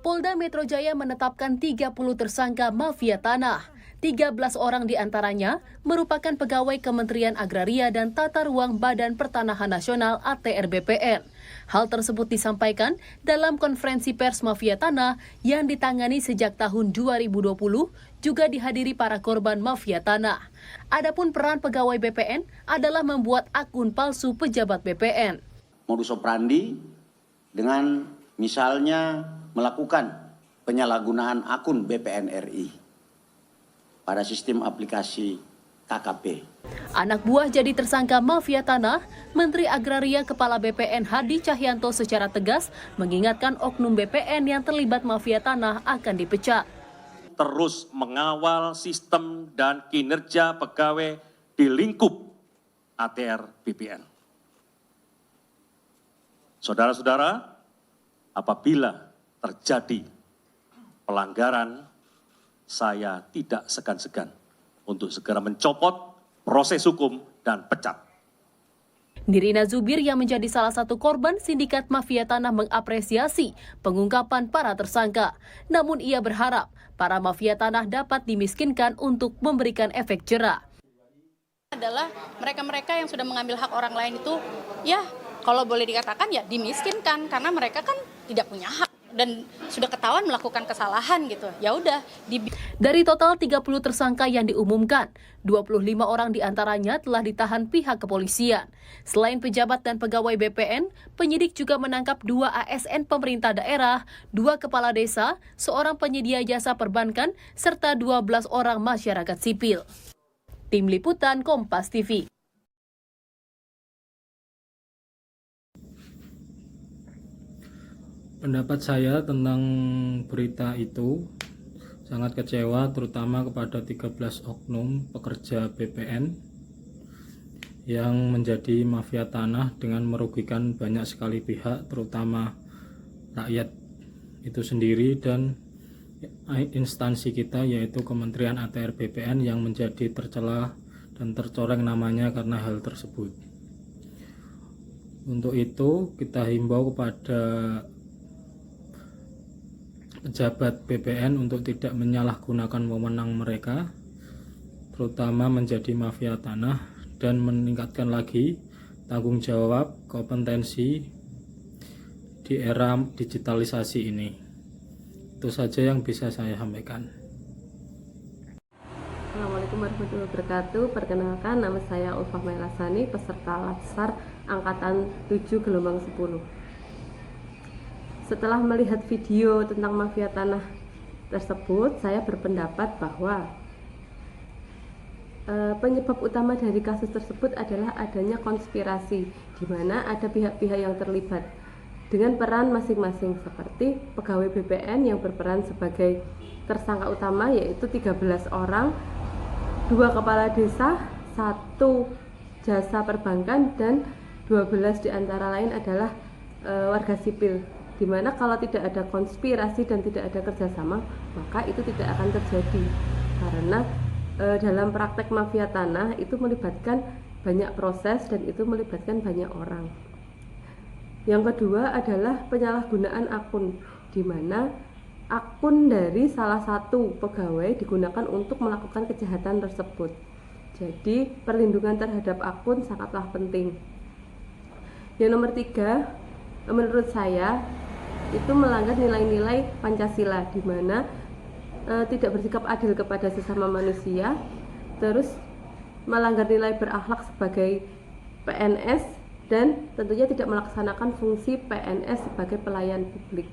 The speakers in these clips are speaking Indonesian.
Polda Metro Jaya menetapkan 30 tersangka mafia tanah. 13 orang diantaranya merupakan pegawai Kementerian Agraria dan Tata Ruang Badan Pertanahan Nasional (ATR) BPN. Hal tersebut disampaikan dalam konferensi pers mafia tanah yang ditangani sejak tahun 2020, juga dihadiri para korban mafia tanah. Adapun peran pegawai BPN adalah membuat akun palsu pejabat BPN. Modus operandi dengan misalnya melakukan penyalahgunaan akun BPN RI pada sistem aplikasi KKP. Anak buah jadi tersangka mafia tanah, Menteri Agraria Kepala BPN Hadi Cahyanto secara tegas mengingatkan oknum BPN yang terlibat mafia tanah akan dipecat. Terus mengawal sistem dan kinerja pegawai di lingkup ATR BPN. Saudara-saudara, apabila terjadi pelanggaran, saya tidak segan-segan untuk segera mencopot proses hukum dan pecat. Nirina Zubir yang menjadi salah satu korban sindikat mafia tanah mengapresiasi pengungkapan para tersangka. Namun ia berharap para mafia tanah dapat dimiskinkan untuk memberikan efek jera. Adalah mereka-mereka yang sudah mengambil hak orang lain itu, ya kalau boleh dikatakan ya dimiskinkan, karena mereka kan tidak punya hak dan sudah ketahuan melakukan kesalahan gitu. Ya udah. Dari total 30 tersangka yang diumumkan, 25 orang diantaranya telah ditahan pihak kepolisian. Selain pejabat dan pegawai BPN, penyidik juga menangkap 2 ASN pemerintah daerah, 2 kepala desa, seorang penyedia jasa perbankan, serta 12 orang masyarakat sipil. Tim Liputan Kompas TV. Pendapat saya tentang berita itu sangat kecewa, terutama kepada 13 oknum pekerja BPN yang menjadi mafia tanah dengan merugikan banyak sekali pihak, terutama rakyat itu sendiri dan instansi kita yaitu Kementerian ATR BPN yang menjadi tercela dan tercoreng namanya karena hal tersebut. Untuk itu kita himbau kepada pejabat BPN untuk tidak menyalahgunakan wewenang mereka, terutama menjadi mafia tanah, dan meningkatkan lagi tanggung jawab kompetensi di era digitalisasi ini. Itu saja yang bisa saya sampaikan. Assalamualaikum warahmatullahi wabarakatuh. Perkenalkan, nama saya Ulfah Mailasani, peserta Latsar Angkatan 7 Gelombang 10. Setelah melihat video tentang mafia tanah tersebut, saya berpendapat bahwa penyebab utama dari kasus tersebut adalah adanya konspirasi, di mana ada pihak-pihak yang terlibat dengan peran masing-masing, seperti pegawai BPN yang berperan sebagai tersangka utama, yaitu 13 orang, 2 kepala desa, 1 jasa perbankan, dan 12 diantara lain adalah warga sipil. Dimana kalau tidak ada konspirasi dan tidak ada kerjasama, maka itu tidak akan terjadi, karena dalam praktek mafia tanah itu melibatkan banyak proses dan itu melibatkan banyak orang. Yang kedua adalah penyalahgunaan akun, di mana akun dari salah satu pegawai digunakan untuk melakukan kejahatan tersebut. Jadi perlindungan terhadap akun sangatlah penting. Yang nomor 3, menurut saya itu melanggar nilai-nilai Pancasila, di mana tidak bersikap adil kepada sesama manusia, terus melanggar nilai berakhlak sebagai PNS, dan tentunya tidak melaksanakan fungsi PNS sebagai pelayan publik.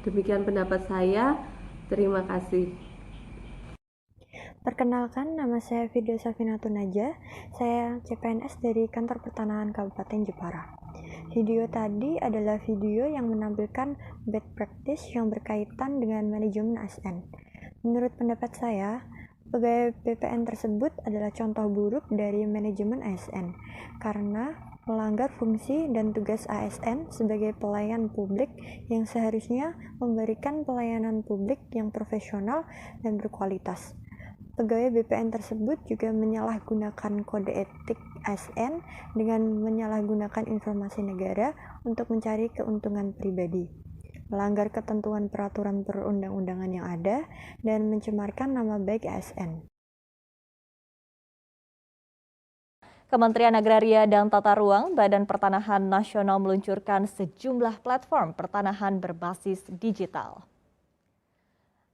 Demikian pendapat saya. Terima kasih. Perkenalkan, nama saya Vidya Safinatun Naja. Saya CPNS dari Kantor Pertanahan Kabupaten Jepara. Video tadi adalah video yang menampilkan bad practice yang berkaitan dengan manajemen ASN. Menurut pendapat saya, pegawai BPN tersebut adalah contoh buruk dari manajemen ASN karena melanggar fungsi dan tugas ASN sebagai pelayan publik yang seharusnya memberikan pelayanan publik yang profesional dan berkualitas. Pegawai BPN tersebut juga menyalahgunakan kode etik ASN dengan menyalahgunakan informasi negara untuk mencari keuntungan pribadi. melanggar ketentuan peraturan perundang-undangan yang ada, dan mencemarkan nama baik ASN. Kementerian Agraria dan Tata Ruang Badan Pertanahan Nasional meluncurkan sejumlah platform pertanahan berbasis digital.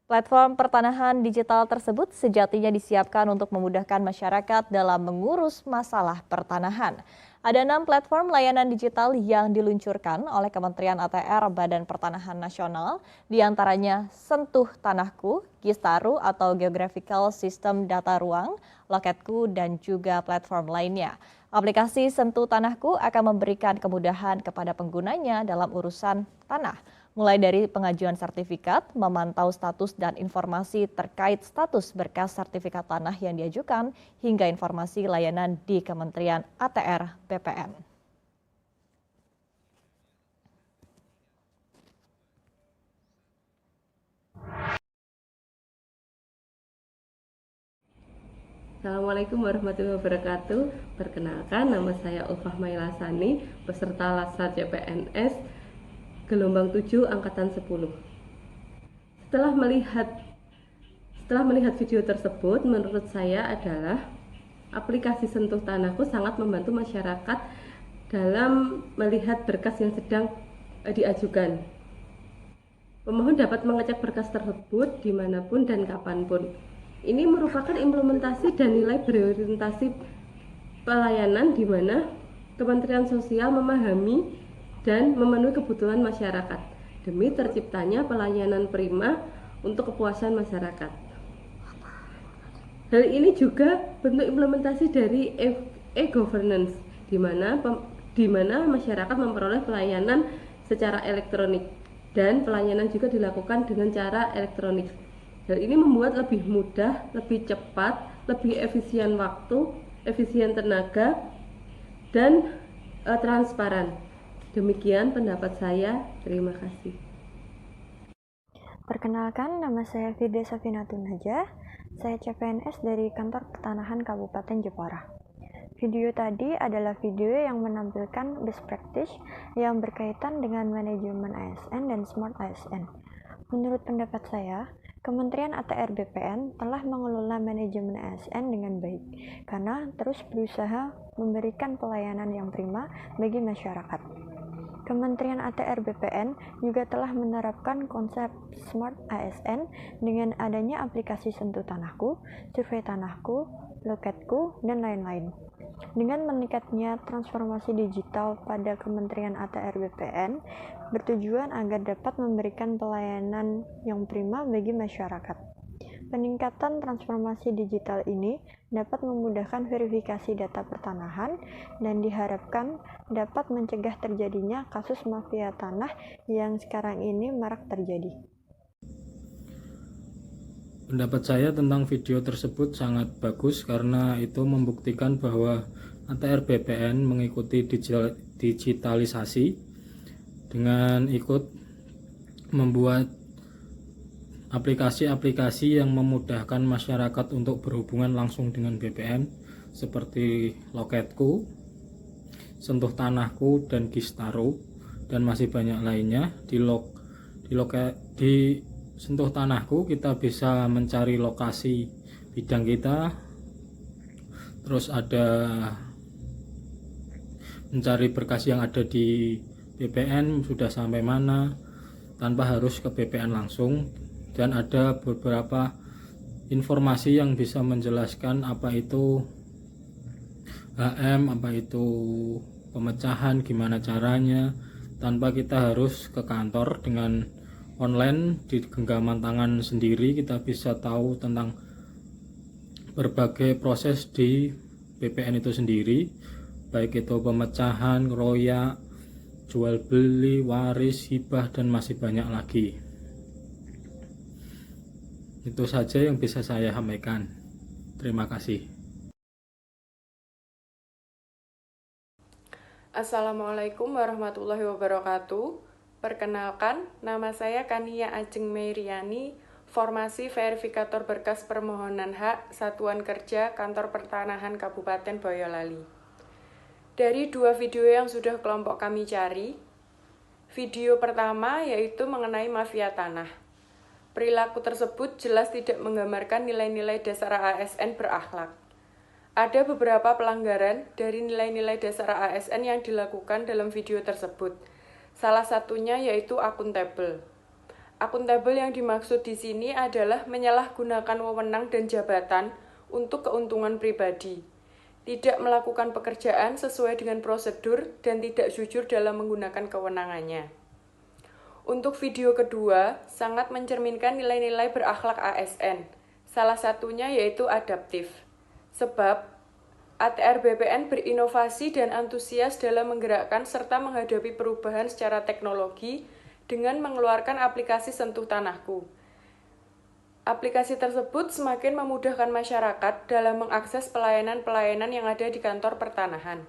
Platform pertanahan digital tersebut sejatinya disiapkan untuk memudahkan masyarakat dalam mengurus masalah pertanahan. Ada 6 platform layanan digital yang diluncurkan oleh Kementerian ATR Badan Pertanahan Nasional, diantaranya Sentuh Tanahku, Gistaru atau Geographical System Data Ruang, Loketku, dan juga platform lainnya. Aplikasi Sentuh Tanahku akan memberikan kemudahan kepada penggunanya dalam urusan tanah, mulai dari pengajuan sertifikat, memantau status dan informasi terkait status berkas sertifikat tanah yang diajukan, hingga informasi layanan di Kementerian ATR BPN. Assalamualaikum warahmatullahi wabarakatuh. Perkenalkan, nama saya Ulfah Mailasani, peserta Latsar CPNS gelombang 7 angkatan 10. Setelah melihat video tersebut, menurut saya adalah aplikasi Sentuh Tanahku sangat membantu masyarakat dalam melihat berkas yang sedang diajukan. Pemohon dapat mengecek berkas tersebut dimanapun dan kapanpun. Ini merupakan implementasi dan nilai berorientasi pelayanan di mana Kementerian Sosial memahami dan memenuhi kebutuhan masyarakat demi terciptanya pelayanan prima untuk kepuasan masyarakat. Hal ini juga bentuk implementasi dari e-governance di mana masyarakat memperoleh pelayanan secara elektronik dan pelayanan juga dilakukan dengan cara elektronik. Hal ini membuat lebih mudah, lebih cepat, lebih efisien waktu, efisien tenaga, dan transparan. Demikian pendapat saya. Terima kasih. Perkenalkan, nama saya Firda Safinatun Najah. Saya CPNS dari Kantor Pertanahan Kabupaten Jepara. Video tadi adalah video yang menampilkan best practice yang berkaitan dengan manajemen ASN dan Smart ASN. Menurut pendapat saya, Kementerian ATR BPN telah mengelola manajemen ASN dengan baik karena terus berusaha memberikan pelayanan yang prima bagi masyarakat. Kementerian ATR BPN juga telah menerapkan konsep Smart ASN dengan adanya aplikasi Sentuh Tanahku, Survei Tanahku, Loketku, dan lain-lain. Dengan meningkatnya transformasi digital pada Kementerian ATR BPN bertujuan agar dapat memberikan pelayanan yang prima bagi masyarakat. Peningkatan transformasi digital ini dapat memudahkan verifikasi data pertanahan dan diharapkan dapat mencegah terjadinya kasus mafia tanah yang sekarang ini marak terjadi. Pendapat saya tentang video tersebut sangat bagus karena itu membuktikan bahwa ATR BPN mengikuti digitalisasi dengan ikut membuat aplikasi-aplikasi yang memudahkan masyarakat untuk berhubungan langsung dengan BPN seperti Loketku, Sentuh Tanahku, dan Gistaru, dan masih banyak lainnya. Di Sentuh Tanahku kita bisa mencari lokasi bidang kita, terus ada mencari berkas yang ada di BPN sudah sampai mana tanpa harus ke BPN langsung, dan ada beberapa informasi yang bisa menjelaskan apa itu HM, apa itu pemecahan, gimana caranya, tanpa kita harus ke kantor. Dengan online di genggaman tangan sendiri kita bisa tahu tentang berbagai proses di BPN itu sendiri, baik itu pemecahan, royak, jual beli, waris, hibah, dan masih banyak lagi. Itu saja yang bisa saya sampaikan. Terima kasih. Assalamualaikum warahmatullahi wabarakatuh. Perkenalkan, nama saya Kania Ajeng Meiriani, formasi verifikator berkas permohonan hak Satuan Kerja Kantor Pertanahan Kabupaten Boyolali. Dari 2 video yang sudah kelompok kami cari, Video pertama yaitu mengenai mafia tanah. Perilaku tersebut jelas tidak menggambarkan nilai-nilai dasar ASN berakhlak. Ada beberapa pelanggaran dari nilai-nilai dasar ASN yang dilakukan dalam video tersebut. Salah satunya yaitu akuntabel. Akuntabel yang dimaksud di sini adalah menyalahgunakan wewenang dan jabatan untuk keuntungan pribadi, tidak melakukan pekerjaan sesuai dengan prosedur, dan tidak jujur dalam menggunakan kewenangannya. Untuk video kedua, sangat mencerminkan nilai-nilai berakhlak ASN. Salah satunya yaitu adaptif. Sebab, ATR BPN berinovasi dan antusias dalam menggerakkan serta menghadapi perubahan secara teknologi dengan mengeluarkan aplikasi Sentuh Tanahku. Aplikasi tersebut semakin memudahkan masyarakat dalam mengakses pelayanan-pelayanan yang ada di kantor pertanahan.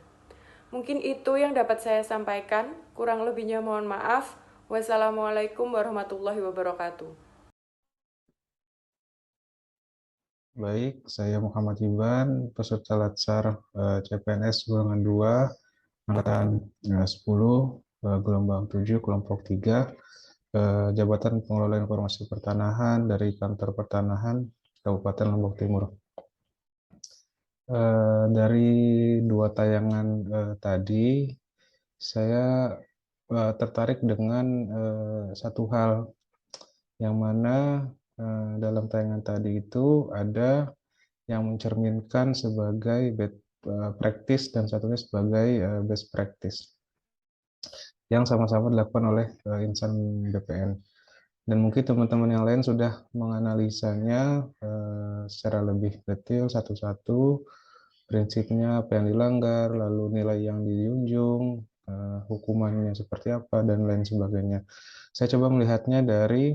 Mungkin itu yang dapat saya sampaikan, kurang lebihnya mohon maaf. Wassalamualaikum warahmatullahi wabarakatuh. Baik, saya Muhammad Iban, peserta Latsar CPNS golongan 2, angkatan 10, gelombang 7, kelompok 3, Jabatan Pengelola Informasi Pertanahan dari Kantor Pertanahan Kabupaten Lombok Timur. Dari dua tayangan tadi, saya tertarik dengan satu hal, yang mana dalam tayangan tadi itu ada yang mencerminkan sebagai best practice dan satunya sebagai best practice yang sama-sama dilakukan oleh insan BPN. Dan mungkin teman-teman yang lain sudah menganalisanya secara lebih detail satu-satu, prinsipnya apa yang dilanggar, lalu nilai yang dijunjung, hukumannya seperti apa, dan lain sebagainya. Saya coba melihatnya dari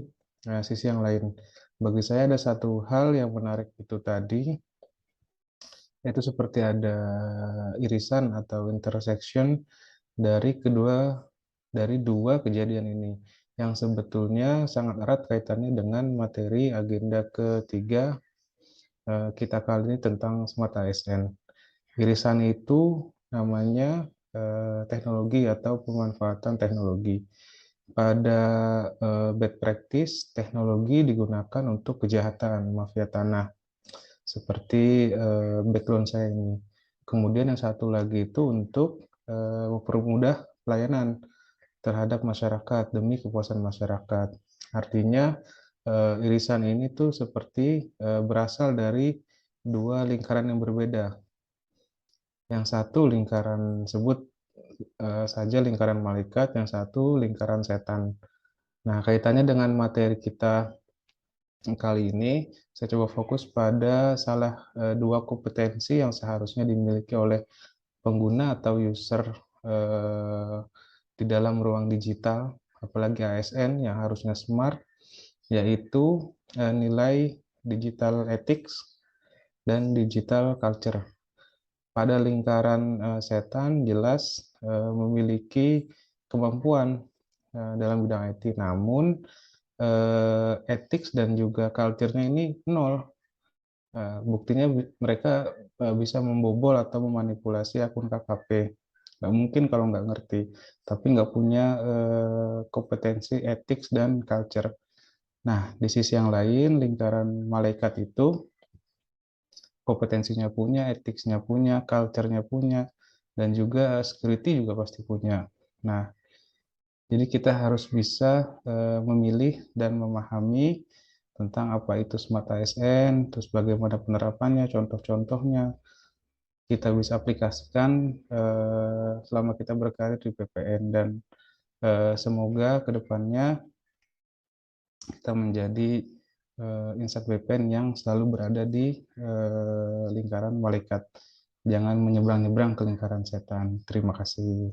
sisi yang lain. Bagi saya ada satu hal yang menarik itu tadi, yaitu seperti ada irisan atau intersection dari dua kejadian ini, yang sebetulnya sangat erat kaitannya dengan materi agenda ketiga kita kali ini tentang Smart ASN. Irisan itu namanya teknologi atau pemanfaatan teknologi. Pada bad practice, teknologi digunakan untuk kejahatan mafia tanah, seperti background saya ini. Kemudian yang satu lagi itu untuk mempermudah pelayanan terhadap masyarakat demi kepuasan masyarakat. Artinya irisan ini tuh seperti berasal dari dua lingkaran yang berbeda. Yang satu lingkaran sebut saja lingkaran malaikat, yang satu lingkaran setan. Nah, kaitannya dengan materi kita kali ini, saya coba fokus pada salah dua kompetensi yang seharusnya dimiliki oleh pengguna atau user di dalam ruang digital, apalagi ASN yang harusnya smart, yaitu nilai digital ethics dan digital culture. Pada lingkaran setan jelas memiliki kemampuan dalam bidang IT, namun ethics dan juga culture-nya ini nol. Buktinya mereka bisa membobol atau memanipulasi akun KKP. Nggak mungkin kalau nggak ngerti, tapi nggak punya kompetensi ethics dan culture. Nah, di sisi yang lain, lingkaran malaikat itu kompetensinya punya, etiknya punya, culture-nya punya, dan juga security juga pasti punya. Nah, jadi kita harus bisa memilih dan memahami tentang apa itu Smart ASN, terus bagaimana penerapannya, contoh-contohnya, kita bisa aplikasikan selama kita berkarir di BPN, dan semoga kedepannya kita menjadi insan BPN yang selalu berada di lingkaran malaikat. Jangan menyeberang-nyebrang ke lingkaran setan. Terima kasih.